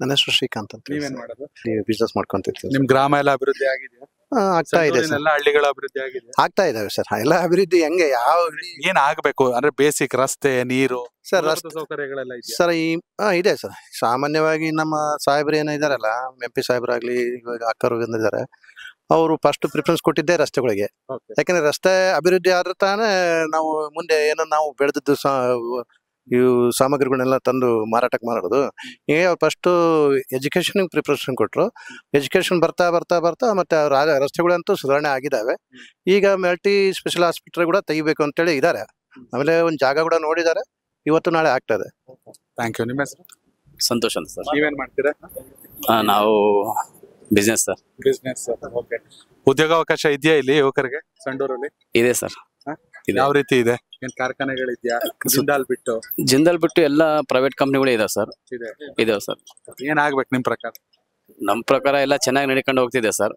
ನನ್ನ ಹೆಸರು ಶ್ರೀಕಾಂತ್ ಅಂತ ನೀವೇನ್ ಮಾಡೋದು? ಬಿಸ್ನೆಸ್ ಮಾಡ್ಕೊಂತಿರ್ತೀವಿ. ನಿಮ್ ಗ್ರಾಮ ಎಲ್ಲ ಅಭಿವೃದ್ಧಿ ಆಗಿದೆಯಾ? ಆಗ್ತಾ ಇದೆ ಸರ್, ಸಂಡೂರಿನೆಲ್ಲ ಹಳ್ಳಿಗಳ ಅಭಿವೃದ್ಧಿ ಆಗಿದೆ. ಆಗ್ತಾ ಇದಾವೆ ಸರ್. ಎಲ್ಲ ಅಭಿವೃದ್ಧಿ ಹೆಂಗೆ ಯಾವ ಏನ್ ಆಗ್ಬೇಕು ಅಂದ್ರೆ ಬೇಸಿಕ್ ರಸ್ತೆ, ನೀರು, ಸರ್ ಮೂಲಭೂತ ಸೌಕರ್ಯಗಳೆಲ್ಲ ಇದೆಯಾ? ಸರ್ ಇದೆ ಸರ್. ಸಾಮಾನ್ಯವಾಗಿ ನಮ್ಮ ಸಾಹೇಬ್ರು ಏನೋ ಇದಾರಲ್ಲ, MP ಸಾಹೇಬ್ರಾಗ್ಲಿ, ಇವಾಗ ಅಕ್ಕರು ಇದ್ದಾರೆ, ಅವರು ಫಸ್ಟ್ ಪ್ರಿಫರೆನ್ಸ್ ಕೊಟ್ಟಿದ್ದೆ ರಸ್ತೆಗಳಿಗೆ. Okay. ಯಾಕಂದ್ರೆ ರಸ್ತೆ ಅಭಿವೃದ್ಧಿ ಆದ್ರೆ ತಾನೇ ನಾವು ಮುಂದೆ ಏನೋ ನಾವು ಬೆಳೆದದ್ದು ಇವು ಸಾಮಗ್ರಿಗಳನ್ನೆಲ್ಲ ತಂದು ಮಾರಾಟಕ್ಕೆ ಮಾಡೋದು. ಈಗ ಫಸ್ಟ್ ಎಜುಕೇಶನ್ ಪ್ರಿಪರೇಷನ್ ಕೊಟ್ಟರು. ಎಜುಕೇಶನ್ ಬರ್ತಾ ಬರ್ತಾ ಬರ್ತಾ ಮತ್ತೆ ರಸ್ತೆಗಳಂತೂ ಸುಧಾರಣೆ ಆಗಿದ್ದಾವೆ. ಈಗ ಮಲ್ಟಿ ಸ್ಪೆಷಲ್ ಹಾಸ್ಪಿಟಲ್ ಕೂಡ ತೆಗಿಬೇಕು ಅಂತೇಳಿ ಇದ್ದಾರೆ. ಆಮೇಲೆ ಒಂದು ಜಾಗ ಕೂಡ ನೋಡಿದ್ದಾರೆ, ಇವತ್ತು ನಾಳೆ ಆಗ್ತದೆ. Thank you. ನಿಮ್ಮ ಹೆಸರು? ಸಂತೋಷ್ ಅಂತ ಸರ್. ನೀವೇನ್ ಮಾಡ್ತೀರಾ? ನಾವು ಬಿಸ್ನೆಸ್ ಸರ್. ಬಿಸ್ನೆಸ್. ಓಕೆ. ಉದ್ಯೋಗಾವಕಾಶ ಇದೆಯಾ ಇಲ್ಲಿ ಯುವಕರಿಗೆ ಸಂಡೂರಲ್ಲಿ? ಇದೆ ಸರ್. ಇದೆ. ಯಾವ ರೀತಿ ಇದೆ? ಏನ್ ಕಾರ್ಖಾನೆಗಳಿದ್ಯಾ? ಜಿಂದಾಲ್ ಬಿಟ್ಟು ಜಿಂದಾಲ್ ಬಿಟ್ಟು ಎಲ್ಲ ಪ್ರೈವೇಟ್ ಕಂಪ್ನಿಗಳು ಇದಾವೆ ಸರ್. ಇದೆ. ಇದಾವೆ ಸರ್. ಏನ್ ಆಗ್ಬೇಕು ನಿಮ್ ಪ್ರಕಾರ? ನಮ್ಮ ಪ್ರಕಾರ ಎಲ್ಲ ಚೆನ್ನಾಗಿ ನಡ್ಕೊಂಡು ಹೋಗ್ತಿದೆ ಸರ್.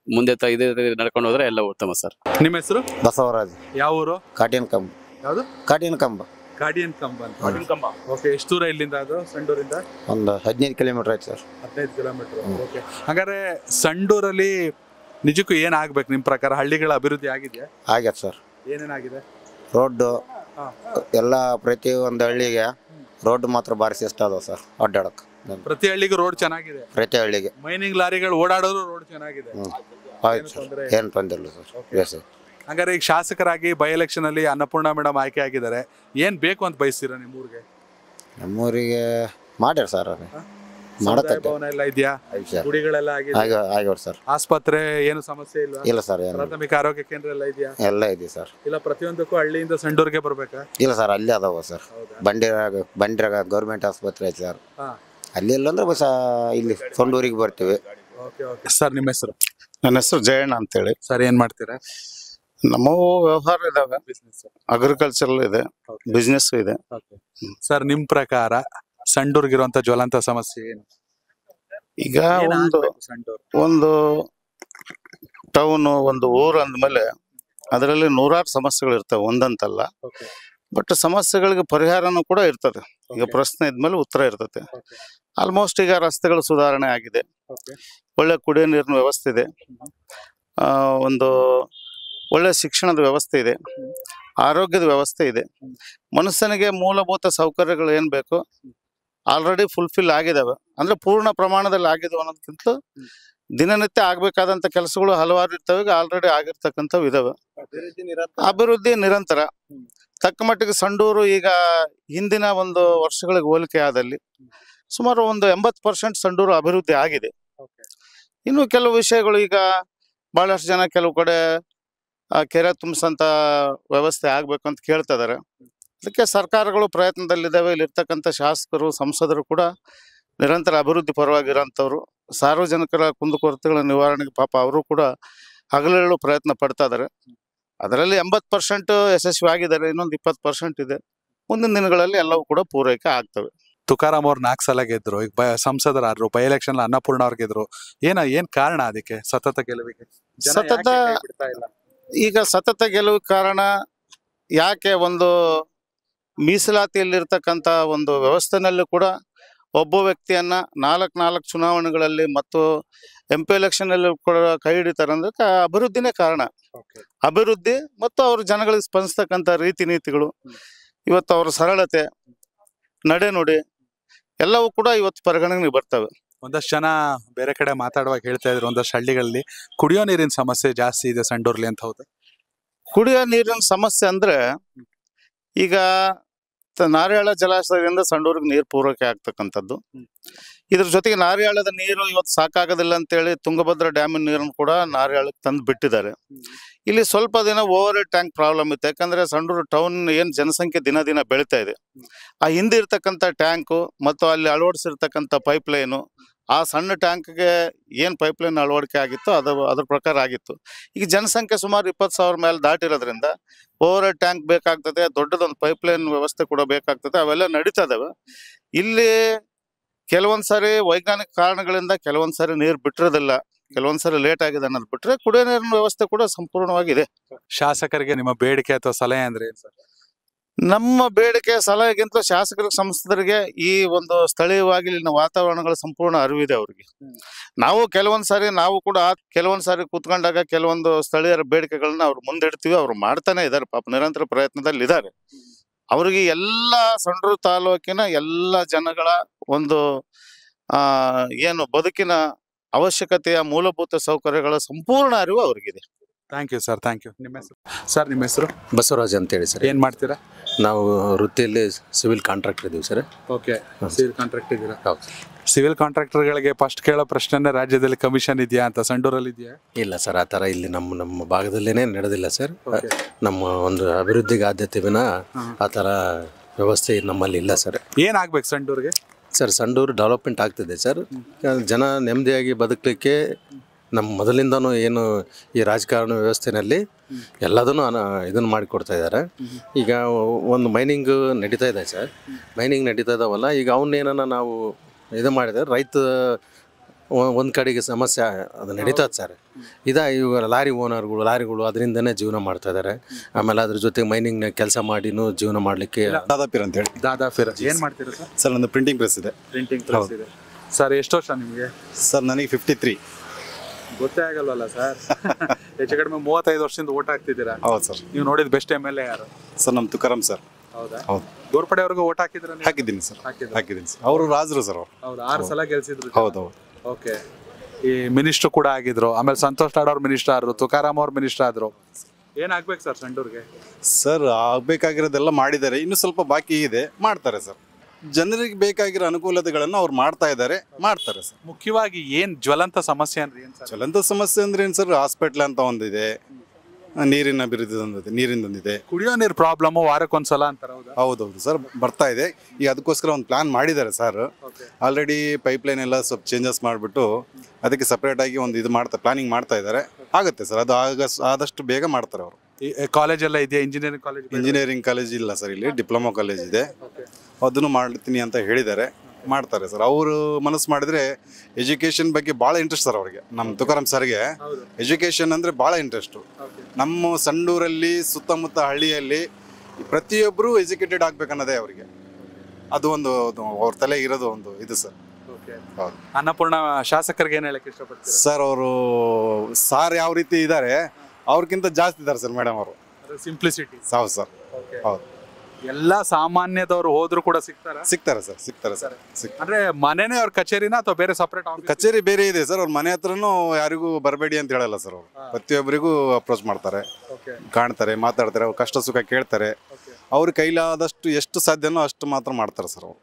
ಮುಂದೆ ಇದೇ ನಡ್ಕೊಂಡು ಹೋದ್ರೆ ಎಲ್ಲ ಉತ್ತಮ ಸರ್. ನಿಮ್ಮ ಹೆಸರು? ಬಸವರಾಜ್. ಯಾವ ಊರು? ಕಾಟಿನ ಕಂಬ. ಯಾವ್ದು? ಕಾಟಿನ ಕಂಬ. ಕಾಡಿಯನ್ ಕಂಬ ಅಂತ. ಓಕೆ. ಎಷ್ಟು ದೂರ ಇಲ್ಲಿಂದ ಅದು ಸಂಡೂರಿಂದ? ಒಂದು 15 ಕಿಲೋಮೀಟರ್ ಆಯ್ತು ಸರ್. 15 ಕಿಲೋಮೀಟರ್. ಓಕೆ. ಹಾಗಾದ್ರೆ ಸಂಡೂರಲ್ಲಿ ನಿಜಕ್ಕೂ ಏನ್ ಆಗ್ಬೇಕು ನಿಮ್ ಪ್ರಕಾರ? ಹಳ್ಳಿಗಳ ಅಭಿವೃದ್ಧಿ ಆಗಿದೆಯಾ? ಆಗ್ಯದ ಸರ್. ಏನೇನಾಗಿದೆ? ರೋಡ್ ಹಾ. ಎಲ್ಲ ಪ್ರತಿ ಒಂದು ಹಳ್ಳಿಗೆ ರೋಡ್ ಮಾತ್ರ ಬಾರಿ ಶಿಷ್ಟ ಅದಾವ ಸರ್ ಅಡ್ಡಾಡಕ್. ಪ್ರತಿ ಹಳ್ಳಿಗೂ ರೋಡ್ ಚೆನ್ನಾಗಿದೆ. ಪ್ರತಿ ಹಳ್ಳಿಗೆ ಮೈನಿಂಗ್ ಲಾರಿಗಳು ಓಡಾಡೋರು ರೋಡ್ ಚೆನ್ನಾಗಿದೆ. ಆಯ್ತು ಸರ್. ಏನು ತೊಂದರೆ ಇಲ್ಲ ಸರ್. ಎಸ್. ಹಂಗಾರೆ ಈಗ ಶಾಸಕರಾಗಿ ಬೈ ಎಲೆಕ್ಷನ್ ಅಲ್ಲಿ ಅನ್ನಪೂರ್ಣ ಮೇಡಮ್ ಆಯ್ಕೆ ಆಗಿದ್ದಾರೆ. ಏನ್ ಬೇಕು ಅಂತ ಬಯಸ್ತೀರಾ ನಿಮ್ಮೂರಿಗೆ? ನಮ್ಮೂರಿಗೆ ಮಾಡ್ಯಾರ ಸರ್. ಅದು ಸಮುದಾಯ ಮಾಡತ್ತೆ. ಭವನ ಎಲ್ಲ ಇದೆಯಾ? ಆಯ್ತು ಸರ್. ಗುಡಿಗಳೆಲ್ಲ ಆಗಿದೆ? ಆಗ್ಯಾವ ಸರ್. ಆಸ್ಪತ್ರೆ ಏನು ಸಮಸ್ಯೆ ಇಲ್ವಾ? ಇಲ್ಲ ಸರ್. ಏನು ಪ್ರಾಥಮಿಕ ಆರೋಗ್ಯ ಕೇಂದ್ರ ಎಲ್ಲ ಇದೆಯಾ? ಎಲ್ಲ ಇದೆ ಸರ್. ಇಲ್ಲ ಪ್ರತಿಯೊಂದಕ್ಕೂ ಹಳ್ಳಿಯಿಂದ ಸಂಡೂರ್ಗೆ ಬರ್ಬೇಕಾ? ಇಲ್ಲ ಸರ್, ಅಲ್ಲೇ ಅದಾವ ಸರ್. ಹೌದಾ? ಬಂಡಿರಾಗ ಗೌರ್ಮೆಂಟ್ ಆಸ್ಪತ್ರೆ ಐತೆ ಸರ್. ಹಾ. ಅಲ್ಲಿ ಇಲ್ಲ ಅಂದ್ರೆ ಬಸ್ ಇಲ್ಲಿ ಸೊಂಡೂರಿಗೆ ಬರ್ತೀವಿ. Okay okay. ಸರ್ ನಿಮ್ಮ ಹೆಸರು? ನನ್ನ ಹೆಸರು ಜಯಣ್ಣ ಅಂತೇಳಿ. ಸರ್ ಏನ್ ಮಾಡ್ತೀರಾ? ನಮ್ಮವು ವ್ಯವಹಾರ ಇದಾವೆ, ಬಿಸ್ನೆಸ್. ಅಗ್ರಿಕಲ್ಚರ್ ಇದೆ, ಬಿಸ್ನೆಸ್ ಇದೆ. ಸರ್ ನಿಮ್ ಪ್ರಕಾರ ಸಂಡೂರ್ಗಿರುವಂತ ಜ್ವಲಂತ ಸಮಸ್ಯೆ ಏನು? ಈಗ ಒಂದು ಟೌನ್, ಒಂದು ಊರು ಅಂದ್ಮೇಲೆ ಅದರಲ್ಲಿ ನೂರಾರು ಸಮಸ್ಯೆಗಳು ಇರ್ತವೆ, ಒಂದಂತಲ್ಲ. ಬಟ್ ಸಮಸ್ಯೆಗಳಿಗೆ ಪರಿಹಾರನೂ ಕೂಡ ಇರ್ತದೆ. ಈಗ ಪ್ರಶ್ನೆ ಇದ್ಮೇಲೆ ಉತ್ತರ ಇರ್ತದೆ. ಆಲ್ಮೋಸ್ಟ್ ಈಗ ರಸ್ತೆಗಳು ಸುಧಾರಣೆ ಆಗಿದೆ, ಒಳ್ಳೆ ಕುಡಿಯೋ ನೀರಿನ ವ್ಯವಸ್ಥೆ ಇದೆ, ಒಂದು ಒಳ್ಳೆ ಶಿಕ್ಷಣದ ವ್ಯವಸ್ಥೆ ಇದೆ, ಆರೋಗ್ಯದ ವ್ಯವಸ್ಥೆ ಇದೆ. ಮನುಷ್ಯನಿಗೆ ಮೂಲಭೂತ ಸೌಕರ್ಯಗಳು ಏನ್ ಬೇಕು ಆಲ್ರೆಡಿ ಫುಲ್ಫಿಲ್ ಆಗಿದಾವೆ. ಅಂದ್ರೆ ಪೂರ್ಣ ಪ್ರಮಾಣದಲ್ಲಿ ಆಗಿದಾವೆ ಅನ್ನೋದಕ್ಕಿಂತ ದಿನನಿತ್ಯ ಆಗ್ಬೇಕಾದಂತ ಕೆಲಸಗಳು ಹಲವಾರು ಇರ್ತವೆ, ಈಗ ಆಲ್ರೆಡಿ ಆಗಿರ್ತಕ್ಕಂಥವು ಇದಾವೆ. ಅಭಿವೃದ್ಧಿ ನಿರಂತರ. ತಕ್ಕ ಮಟ್ಟಿಗೆ ಸಂಡೂರು ಈಗ ಹಿಂದಿನ ಒಂದು ವರ್ಷಗಳಿಗೆ ಹೋಲಿಕೆ ಆದಲ್ಲಿ ಸುಮಾರು ಒಂದು 80% ಸಂಡೂರು ಅಭಿವೃದ್ಧಿ ಆಗಿದೆ. ಇನ್ನು ಕೆಲವು ವಿಷಯಗಳು ಈಗ ಬಹಳಷ್ಟು ಜನ ಕೆಲವು ಕಡೆ ಕೆರೆ ತುಂಬಿಸಂತ ವ್ಯವಸ್ಥೆ ಆಗ್ಬೇಕು ಅಂತ ಕೇಳ್ತಾ ಇದಾರೆ. ಅದಕ್ಕೆ ಸರ್ಕಾರಗಳು ಪ್ರಯತ್ನದಲ್ಲಿದ್ದಾವೆ. ಇಲ್ಲಿರ್ತಕ್ಕಂಥ ಶಾಸಕರು, ಸಂಸದರು ಕೂಡ ನಿರಂತರ ಅಭಿವೃದ್ಧಿ ಪರವಾಗಿರೋಂಥವ್ರು. ಸಾರ್ವಜನಿಕರ ಕುಂದುಕೊರತೆಗಳ ನಿವಾರಣೆಗೆ ಪಾಪ ಅವರು ಕೂಡ ಹಗಲಿರುಳು ಪ್ರಯತ್ನ ಪಡ್ತಾ ಇದಾರೆ. ಅದರಲ್ಲಿ 80% ಯಶಸ್ವಿ ಆಗಿದ್ದಾರೆ, ಇನ್ನೊಂದು 20% ಇದೆ. ಮುಂದಿನ ದಿನಗಳಲ್ಲಿ ಎಲ್ಲವೂ ಕೂಡ ಪೂರೈಕೆ ಆಗ್ತವೆ. ತುಕಾರಾಮ್ ಅವ್ರು 4 ಸಲ ಗೆದ್ರು, ಈಗ ಸಂಸದರಾದ್ರು, ಬೈ ಎಲೆಕ್ಷನ್ ಅನ್ನಪೂರ್ಣ ಅವ್ರು ಗೆದ್ರು. ಏನ್ ಕಾರಣ ಅದಕ್ಕೆ ಸತತ ಗೆಲುವಿಗೆ? ಈಗ ಸತತ ಗೆಲುವು ಕಾರಣ ಯಾಕೆ? ಒಂದು ಮೀಸಲಾತಿಯಲ್ಲಿರ್ತಕ್ಕಂಥ ಒಂದು ವ್ಯವಸ್ಥೆನಲ್ಲೂ ಕೂಡ ಒಬ್ಬ ವ್ಯಕ್ತಿಯನ್ನ 4 ಚುನಾವಣೆಗಳಲ್ಲಿ ಮತ್ತು MP ಎಲೆಕ್ಷನ್ ಅಲ್ಲಿ ಕೂಡ ಕೈ ಹಿಡಿತಾರೆ ಅಂದ್ರೆ ಅಭಿವೃದ್ಧಿನೇ ಕಾರಣ. ಅಭಿವೃದ್ಧಿ ಮತ್ತು ಅವ್ರ ಜನಗಳಿಗೆ ಸ್ಪಂದಿಸ್ತಕ್ಕಂಥ ರೀತಿ ನೀತಿಗಳು, ಇವತ್ತು ಅವ್ರ ಸರಳತೆ, ನಡೆ ನುಡಿ ಎಲ್ಲವೂ ಕೂಡ ಇವತ್ತು ಪರಿಗಣನೆಗೆ ಬರ್ತವೆ. ಒಂದಷ್ಟು ಜನ ಬೇರೆ ಕಡೆ ಮಾತಾಡುವಾಗ ಹೇಳ್ತಾ ಇದ್ರು, ಒಂದಷ್ಟು ಹಳ್ಳಿಗಳಲ್ಲಿ ಕುಡಿಯೋ ನೀರಿನ ಸಮಸ್ಯೆ ಜಾಸ್ತಿ ಇದೆ ಸಂಡೂರ್ಲಿ ಅಂತ. ಹೌದು? ಕುಡಿಯೋ ನೀರಿನ ಸಮಸ್ಯೆ ಅಂದ್ರೆ ಈಗ ನಾರ್ಯಾಳ ಜಲಾಶಯದಿಂದ ಸಂಡೂರಿಗೆ ನೀರು ಪೂರೈಕೆ ಆಗ್ತಕ್ಕಂಥದ್ದು. ಇದ್ರ ಜೊತೆಗೆ ನಾರ್ಯಾಳದ ನೀರು ಇವತ್ತು ಸಾಕಾಗೋದಿಲ್ಲ ಅಂತೇಳಿ ತುಂಗಭದ್ರಾ ಡ್ಯಾಮಿನ ನೀರನ್ನು ಕೂಡ ನಾರ್ಯಾಳಕ್ಕೆ ತಂದು ಬಿಟ್ಟಿದ್ದಾರೆ. ಇಲ್ಲಿ ಸ್ವಲ್ಪ ದಿನ ಓವರ್ ಹೆಡ್ ಟ್ಯಾಂಕ್ ಪ್ರಾಬ್ಲಮ್ ಇತ್ತು. ಯಾಕಂದ್ರೆ ಸಂಡೂರು ಟೌನ್ ಏನ್ ಜನಸಂಖ್ಯೆ ದಿನ ದಿನ ಬೆಳೀತಾ ಇದೆ. ಆ ಹಿಂದೆ ಇರ್ತಕ್ಕಂಥ ಟ್ಯಾಂಕು ಮತ್ತು ಅಲ್ಲಿ ಅಳವಡಿಸಿರ್ತಕ್ಕಂಥ ಪೈಪ್ ಲೈನು, ಆ ಸಣ್ಣ ಟ್ಯಾಂಕ್ಗೆ ಏನ್ ಪೈಪ್ ಲೈನ್ ಅಳವಡಿಕೆ ಆಗಿತ್ತು ಅದ್ರ ಪ್ರಕಾರ ಆಗಿತ್ತು. ಈಗ ಜನಸಂಖ್ಯೆ ಸುಮಾರು 20,000 ಮೇಲೆ ದಾಟಿರೋದ್ರಿಂದ ಓವರ್ ಹೆಡ್ ಟ್ಯಾಂಕ್ ಬೇಕಾಗ್ತದೆ, ದೊಡ್ಡದೊಂದು ಪೈಪ್ ಲೈನ್ ವ್ಯವಸ್ಥೆ ಕೂಡ ಬೇಕಾಗ್ತದೆ. ಅವೆಲ್ಲ ನಡೀತಾ ಇದಾವೆ. ಇಲ್ಲಿ ಕೆಲವೊಂದ್ಸರಿ ವೈಜ್ಞಾನಿಕ ಕಾರಣಗಳಿಂದ ಕೆಲವೊಂದ್ಸರಿ ನೀರು ಬಿಟ್ಟಿರೋದಿಲ್ಲ, ಕೆಲವೊಂದ್ಸರಿ ಲೇಟ್ ಆಗಿದೆ ಅನ್ನೋದು ಬಿಟ್ರೆ ಕುಡಿಯೋ ನೀರಿನ ವ್ಯವಸ್ಥೆ ಕೂಡ ಸಂಪೂರ್ಣವಾಗಿದೆ. ಶಾಸಕರಿಗೆ ನಿಮ್ಮ ಬೇಡಿಕೆ ಅಥವಾ ಸಲಹೆ ಅಂದ್ರೆ ಏನ್ ಸರ್? ನಮ್ಮ ಬೇಡಿಕೆ ಸಲಹೆಗಿಂತ ಶಾಸಕರ ಸಂಸದರಿಗೆ ಈ ಒಂದು ಸ್ಥಳೀಯವಾಗಿ ಇಲ್ಲಿನ ವಾತಾವರಣಗಳ ಸಂಪೂರ್ಣ ಅರಿವಿದೆ ಅವ್ರಿಗೆ. ನಾವು ನಾವು ಕೂಡ ಕೆಲವೊಂದ್ ಸಾರಿ ಕೂತ್ಕೊಂಡಾಗ ಕೆಲವೊಂದು ಸ್ಥಳೀಯರ ಬೇಡಿಕೆಗಳನ್ನ ಅವ್ರು ಮುಂದಿಡ್ತೀವಿ. ಅವ್ರು ಮಾಡ್ತಾನೆ ಇದ್ದಾರೆ, ಪಾಪ ನಿರಂತರ ಪ್ರಯತ್ನದಲ್ಲಿ ಇದ್ದಾರೆ. ಅವ್ರಿಗೆ ಎಲ್ಲ ಸಂಡೂರು ತಾಲೂಕಿನ ಎಲ್ಲ ಜನಗಳ ಒಂದು ಏನು ಬದುಕಿನ ಅವಶ್ಯಕತೆಯ ಮೂಲಭೂತ ಸೌಕರ್ಯಗಳ ಸಂಪೂರ್ಣ ಅರಿವು ಅವ್ರಿಗಿದೆ. Thank you sir, thank you. ನಿಮ್ಮ ಹೆಸರು ಸರ್? ನಿಮ್ಮ ಹೆಸರು? ಬಸವರಾಜ್ ಅಂತೇಳಿ ಸರ್. ಏನು ಮಾಡ್ತೀರಾ? ನಾವು ವೃತ್ತಿಯಲ್ಲಿ ಸಿವಿಲ್ ಕಾಂಟ್ರಾಕ್ಟರ್ ಇದೀವಿ ಸರ್. ಓಕೆ, ಸಿವಿಲ್ ಕಾಂಟ್ರಾಕ್ಟ್ ಇದ್ದೀರಾ? ಹೌದು. ಸಿವಿಲ್ ಕಾಂಟ್ರಾಕ್ಟರ್ಗಳಿಗೆ ಫಸ್ಟ್ ಕೇಳೋ ಪ್ರಶ್ನೆ ರಾಜ್ಯದಲ್ಲಿ ಕಮಿಷನ್ ಇದೆಯಾ ಅಂತ. ಸಂಡೂರಲ್ಲಿ ಇದೆಯಾ? ಇಲ್ಲ ಸರ್, ಆ ಥರ ಇಲ್ಲಿ ನಮ್ಮ ಭಾಗದಲ್ಲೇನೆ ನಡೆದಿಲ್ಲ ಸರ್. ನಮ್ಮ ಒಂದು ಅಭಿವೃದ್ಧಿಗೆ ಆದ್ಯತೆ ವಿನ ಆ ಥರ ವ್ಯವಸ್ಥೆ ನಮ್ಮಲ್ಲಿ ಇಲ್ಲ ಸರ್. ಏನಾಗ್ಬೇಕು ಸಂಡೂರಿಗೆ? ಸರ್, ಸಂಡೂರು ಡೆವಲಪ್ಮೆಂಟ್ ಆಗ್ತಿದೆ ಸರ್. ಜನ ನೆಮ್ಮದಿಯಾಗಿ ಬದುಕಲಿಕ್ಕೆ ನಮ್ಮ ಮೊದಲಿಂದನೂ ಏನು ಈ ರಾಜಕಾರಣ ವ್ಯವಸ್ಥೆಯಲ್ಲಿ ಎಲ್ಲದನ್ನು ಇದನ್ನು ಮಾಡಿಕೊಡ್ತಾ ಇದ್ದಾರೆ. ಈಗ ಒಂದು ಮೈನಿಂಗ್ ನಡೀತಾ ಇದೆ ಸರ್, ಮೈನಿಂಗ್ ನಡೀತಾ ಇದಾವಲ್ಲ, ಈಗ ಅವನ್ನೇನ ನಾವು ಇದು ಮಾಡಿದರೆ ರೈತ ಒಂದು ಕಡೆಗೆ ಸಮಸ್ಯೆ ಅದು ನಡೀತದೆ ಸರ್. ಇವಾಗ ಲಾರಿಗಳು ಅದರಿಂದನೇ ಜೀವನ ಮಾಡ್ತಾ ಇದ್ದಾರೆ. ಆಮೇಲೆ ಅದ್ರ ಜೊತೆಗೆ ಮೈನಿಂಗ್ನ ಕೆಲಸ ಮಾಡಿನೂ ಜೀವನ ಮಾಡಲಿಕ್ಕೆ. ದಾದಾಪೀರ್ ಅಂತ ಹೇಳಿ. ದಾದಾಪೀರ್ ಏನು ಮಾಡ್ತೀರಾ ಸರ್? ಸರ್ ನಂದು ಪ್ರಿಂಟಿಂಗ್ ಪ್ರೆಸ್ ಇದೆ. ಪ್ರಿಂಟಿಂಗ್ ಪ್ರೆಸ್ ಇದೆ ಸರ್. ಎಷ್ಟು ವರ್ಷ ನಿಮಗೆ? ಸರ್ ನನಗೆ 53. ಗೊತ್ತೇ ಆಗಲ್ವಲ್ಲ ಸರ್. ಹೆಚ್ಚು ಕಡಿಮೆ 35 ವರ್ಷದಿಂದ ಓಟ್ ಹಾಕ್ತಿದ್ದೀರಾ. ಹೌದು ಸರ್. ನೀವು ನೋಡಿದ ಬೆಸ್ಟ್ MLA ಯಾರು? ಸರ್ ನಮ್ಮ ತುಕಾರಾಮ್ ಸರ್. ಹೌದಾ? ಹೌದು. ಗೋರ್ಪಡೆ ಅವ್ರಿಗೆ ಓಟ್ ಹಾಕಿದ್ರ? ಹಾಕಿದ್ದೀನಿ ಸರ್, ಹಾಕಿದ್ದೀನಿ ಸರ್. ಅವರು ರಾಜರು ಸರ್. ಅವರು ಹೌದು, 6 ಸಲ ಗೆಲ್ಸಿದ್ರು. ಹೌದು. ಓಕೆ. ಈ ಮಿನಿಸ್ಟರ್ ಕೂಡ ಆಗಿದ್ರು, ಆಮೇಲೆ ಸಂತೋಷ್ ಲಾಡ್ ಅವ್ರ ಮಿನಿಸ್ಟರ್ ಆದ್ರು, ತುಕಾರಾಮ್ ಅವ್ರ ಮಿನಿಸ್ಟರ್ ಆದ್ರು. ಏನಾಗ್ಬೇಕು ಸರ್ ಸಂಡೂರ್ಗೆ? ಸರ್ ಆಗ್ಬೇಕಾಗಿರೋದೆಲ್ಲ ಮಾಡಿದ್ದಾರೆ, ಇನ್ನು ಸ್ವಲ್ಪ ಬಾಕಿ ಇದೆ, ಮಾಡ್ತಾರೆ ಸರ್. ಜನರಿಗೆ ಬೇಕಾಗಿರೋ ಅನುಕೂಲತೆಗಳನ್ನು ಅವ್ರು ಮಾಡ್ತಾರೆ ಸರ್. ಮುಖ್ಯವಾಗಿ ಏನ್ ಜ್ವಲಂತ ಸಮಸ್ಯೆ ಅಂದ್ರೆ ಏನ್ ಸರ್? ಜ್ವಲಂತ ಸಮಸ್ಯೆ ಅಂದ್ರೆ ಏನ್ ಸರ್? ಹಾಸ್ಪಿಟ್ಲ್ ಅಂತ ಒಂದಿದೆ, ನೀರಿನ ಅಭಿವೃದ್ಧಿ ನೀರಿಂದೊಂದಿದೆ, ಕುಡಿಯೋ ನೀರು ಪ್ರಾಬ್ಲಮ್ ವಾರಕ್ಕೊಂದ್ಸಲ ಅಂತಾರೆ. ಹೌದೌದು ಸರ್, ಬರ್ತಾ ಇದೆ. ಈಗ ಅದಕ್ಕೋಸ್ಕರ ಒಂದು ಪ್ಲಾನ್ ಮಾಡಿದ್ದಾರೆ ಸರ್. ಆಲ್ರೆಡಿ ಪೈಪ್ಲೈನ್ ಎಲ್ಲ ಸ್ವಲ್ಪ ಚೇಂಜಸ್ ಮಾಡಿಬಿಟ್ಟು ಅದಕ್ಕೆ ಸಪ್ರೇಟ್ ಆಗಿ ಒಂದು ಇದು ಪ್ಲಾನಿಂಗ್ ಮಾಡ್ತಾ ಇದ್ದಾರೆ. ಆಗುತ್ತೆ ಸರ್, ಅದು ಆದಷ್ಟು ಬೇಗ ಮಾಡ್ತಾರೆ ಅವರು. ಕಾಲೇಜ್ ಎಲ್ಲ ಇದೆಯಾ? ಇಂಜಿನಿಯರಿಂಗ್ ಕಾಲೇಜ್ ಇಲ್ಲ ಸರ್, ಇಲ್ಲಿ ಡಿಪ್ಲೊಮಾ ಕಾಲೇಜ್ ಇದೆ. ಅದನ್ನು ಮಾಡ್ತೀನಿ ಅಂತ ಹೇಳಿದ್ದಾರೆ, ಮಾಡ್ತಾರೆ ಸರ್. ಅವರು ಮನಸ್ಸು ಮಾಡಿದ್ರೆ ಎಜುಕೇಶನ್ ಬಗ್ಗೆ ಭಾಳ ಇಂಟ್ರೆಸ್ಟ್ ಸರ್ ಅವ್ರಿಗೆ. ನಮ್ಮ ತುಕಾರಾಮ್ ಸರ್ಗೆ ಎಜುಕೇಶನ್ ಅಂದರೆ ಭಾಳ ಇಂಟ್ರೆಸ್ಟು. ನಮ್ಮ ಸಂಡೂರಲ್ಲಿ ಸುತ್ತಮುತ್ತ ಹಳ್ಳಿಯಲ್ಲಿ ಪ್ರತಿಯೊಬ್ಬರು ಎಜುಕೇಟೆಡ್ ಆಗ್ಬೇಕನ್ನೋದೇ ಅವರಿಗೆ. ಅದು ಒಂದು ಅವ್ರ ತಲೆ ಇರೋದು ಒಂದು ಇದು ಸರ್. ಹೌದು. ಅನ್ನಪೂರ್ಣ ಶಾಸಕರಿಗೆ ಏನು ಹೇಳಕ್ಕೆ ಇಷ್ಟಪಡ್ತೀರಾ ಸರ್? ಅವರು ಸಾರ್ ಯಾವ ರೀತಿ ಇದ್ದಾರೆ ಅವ್ರಿಗಿಂತ ಜಾಸ್ತಿ ಇದ್ದಾರೆ ಸರ್ ಮೇಡಮ್ ಅವರು. ಸಿಂಪ್ಲಿಸಿಟಿ. ಹೌದು ಸರ್, ಹೌದು. ಎಲ್ಲ ಸಾಮಾನ್ಯದವರು ಹೋದ್ರು ಕೂಡ ಸಿಗ್ತಾರೆ ಸರ್. ಅಂದ್ರೆ ಮನೆನೇ ಅವ್ರ ಕಚೇರಿನ ಅಥವಾ ಬೇರೆ ಸಪರೇಟ್? ಕಚೇರಿ ಬೇರೆ ಇದೆ ಸರ್. ಅವ್ರ ಮನೆ ಹತ್ರನೂ ಯಾರಿಗೂ ಬರಬೇಡಿ ಅಂತ ಹೇಳಲ್ಲ ಸರ್. ಅವರು ಪ್ರತಿಯೊಬ್ಬರಿಗೂ ಅಪ್ರೋಚ್ ಮಾಡ್ತಾರೆ, ಕಾಣ್ತಾರೆ, ಮಾತಾಡ್ತಾರೆ, ಅವ್ರ ಕಷ್ಟ ಸುಖ ಕೇಳ್ತಾರೆ. ಅವ್ರ ಕೈಲಾದಷ್ಟು ಎಷ್ಟು ಸಾಧ್ಯನೋ ಅಷ್ಟು ಮಾತ್ರ ಮಾಡ್ತಾರೆ ಸರ್ ಅವರು.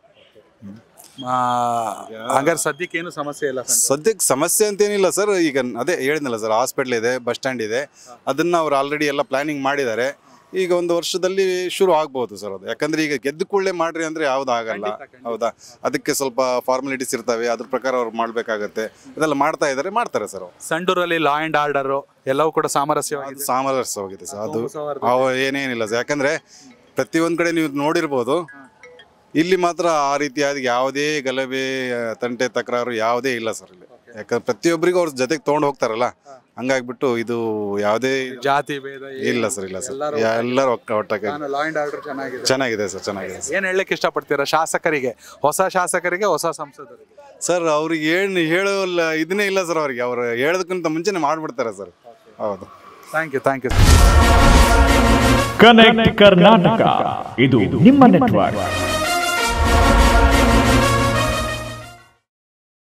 ಹಾಗಾದ್ರೆ ಸದ್ಯಕ್ಕೆ ಏನು ಸಮಸ್ಯೆ ಇಲ್ಲ? ಸದ್ಯಕ್ಕೆ ಸಮಸ್ಯೆ ಅಂತೇನಿಲ್ಲ ಸರ್. ಈಗ ಅದೇ ಹೇಳಿದ್ನಲ್ಲ ಸರ್, ಹಾಸ್ಪಿಟ್ಲ್ ಇದೆ, ಬಸ್ ಸ್ಟ್ಯಾಂಡ್ ಇದೆ, ಅದನ್ನ ಅವ್ರು ಆಲ್ರೆಡಿ ಎಲ್ಲ ಪ್ಲಾನಿಂಗ್ ಮಾಡಿದ್ದಾರೆ. ಈಗ ಒಂದು ವರ್ಷದಲ್ಲಿ ಶುರು ಆಗ್ಬಹುದು ಸರ್ ಅದು. ಯಾಕಂದ್ರೆ ಈಗ ಗೆದ್ದು ಕೂಡಲೇ ಮಾಡ್ರಿ ಅಂದ್ರೆ ಯಾವ್ದು ಆಗಲ್ಲ, ಹೌದಾ? ಅದಕ್ಕೆ ಸ್ವಲ್ಪ ಫಾರ್ಮಾಲಿಟೀಸ್ ಇರ್ತವೆ, ಅದ್ರ ಪ್ರಕಾರ ಅವ್ರು ಮಾಡ್ಬೇಕಾಗತ್ತೆ. ಅದೆಲ್ಲ ಮಾಡ್ತಾರೆ ಸರ್. ಸಂಡೂರಲ್ಲಿ ಲಾ ಅಂಡ್ ಆರ್ಡರ್ ಎಲ್ಲವೂ ಕೂಡ ಸಾಮರಸ್ಯವಾಗಿದೆ ಸರ್. ಅದು ಏನೇನಿಲ್ಲ ಸರ್. ಯಾಕಂದ್ರೆ ಪ್ರತಿಯೊಂದ್ ಕಡೆ ನೀವು ನೋಡಿರ್ಬೋದು, ಇಲ್ಲಿ ಮಾತ್ರ ಆ ರೀತಿಯಾದ ಯಾವುದೇ ಗಲಭೆ, ತಂಟೆ, ತಕರಾರು ಯಾವುದೇ ಇಲ್ಲ ಸರ್ ಇಲ್ಲಿ. ಯಾಕಂದ್ರೆ ಪ್ರತಿಯೊಬ್ಬರಿಗೂ ಅವ್ರ ಜೊತೆಗೆ ತೊಗೊಂಡು ಹೋಗ್ತಾರಲ್ಲ, ಹಂಗಾಗ್ಬಿಟ್ಟು ಇದು ಯಾವುದೇ ಜಾತಿ ಭೇದ ಇಲ್ಲ ಸರ್. ಎಲ್ಲರೂ ಒಟ್ಟಾಗಿ ಚೆನ್ನಾಗಿದೆ ಸರ್. ಏನ್ ಹೇಳಕ್ ಇಷ್ಟಪಡ್ತೀರಾ ಶಾಸಕರಿಗೆ, ಹೊಸ ಶಾಸಕರಿಗೆ, ಹೊಸ ಸಂಸದರಿಗೆ? ಸರ್ ಅವ್ರಿಗೆ ಹೇಳೋ ಇದನ್ನೇ ಇಲ್ಲ ಸರ್. ಅವ್ರಿಗೆ ಅವ್ರು ಹೇಳೋದಕ್ಕಿಂತ ಮುಂಚೆನೆ ಮಾಡ್ಬಿಡ್ತಾರೆ ಸರ್. ಹೌದು. Thank you. ಕನೆಕ್ಟ್ ಕರ್ನಾಟಕ, ಇದು ನಿಮ್ಮ ನೆಟ್ವರ್ಕ್.